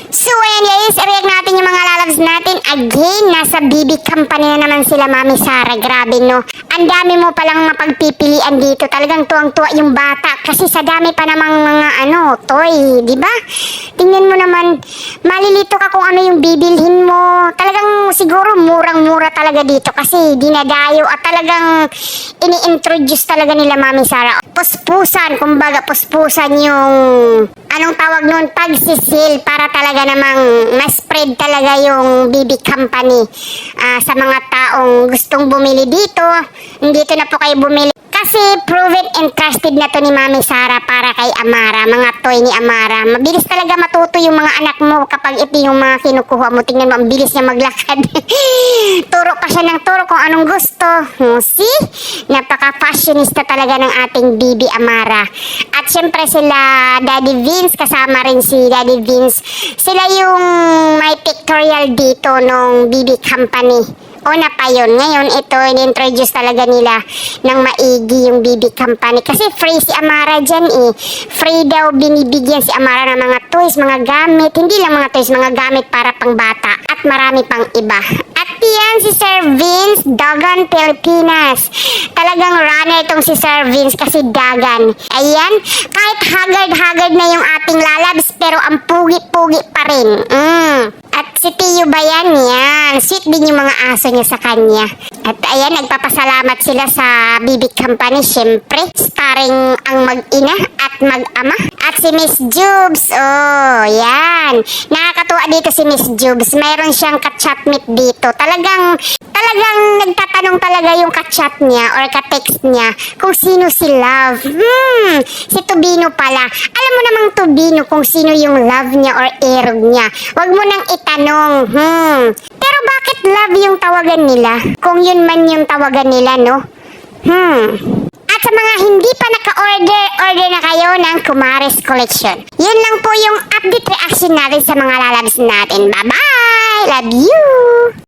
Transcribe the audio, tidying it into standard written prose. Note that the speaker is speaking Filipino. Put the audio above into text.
So ayan guys, i-react natin yung mga lalabs natin. Again, nasa BB company na naman sila, Mami Sara. Grabe no. Ang dami mo palang mapagpipilian dito. Talagang tuwang-tuwa yung bata. Kasi sa dami pa namang mga toy, di ba? Tingnan mo naman, malilito ka kung ano yung bibilhin mo. Talagang siguro murang-mura talaga dito. Kasi dinadayo at talagang ini-introduce talaga nila, Mami Sara. Puspusan, kumbaga puspusan yung anong tawag nun, pagsisil para talaga namang ma-spread talaga yung BB company sa mga taong gustong bumili dito. Dito na po kayo bumili. Kasi proven and trusted na to ni Mami Sara para kay Amara, mga toy ni Amara. Mabilis talaga matuto yung mga anak mo kapag ito yung mga kinukuha mo. Tingnan mo, ang bilis niya maglakad. Turo pa siya ng turo kung anong gusto. See? Napaka-fashionista talaga ng ating BB Amara. At syempre sila Daddy Vince, kasama rin si Daddy Vince. Sila yung may pictorial dito nung BB company. Una pa yun. Ngayon, ito, in-introduce talaga nila ng maigi yung BB company. Kasi free si Amara dyan eh. Free daw binibigyan si Amara ng mga toys, mga gamit. Hindi lang mga toys, mga gamit para pang bata. At marami pang iba. At yan si Sir Vince, Dagan Pilipinas. Talagang runner itong si Sir Vince kasi Dagan. Ayan, kahit haggard-haggard na yung ating lalabs, pero ang pugi-pugi pa rin. At si Tiyo Bayan, yan. Sweet din yung mga aso niya sa kanya. At ayan, nagpapasalamat sila sa BB company, syempre. Starring ang mag-ina at mag-ama. At si Miss Jubes, oh, yan. Nakakatuwa dito si Miss Jubes. Mayroon siyang ka-chat meet dito. Talagang nagtatanong talaga yung ka-chat niya or ka-text niya kung sino si Love. Si Tubino pala. Alam mo namang Tubino kung sino yung love niya or erog niya. Wag mo nang itanong. Pero bakit Love yung tawagan nila? Kung yun man yung tawagan nila, no? At sa mga hindi pa naka-order, order na kayo ng Kumares Collection. Yun lang po yung update reaction natin sa mga lalabs natin. Bye-bye! Love you!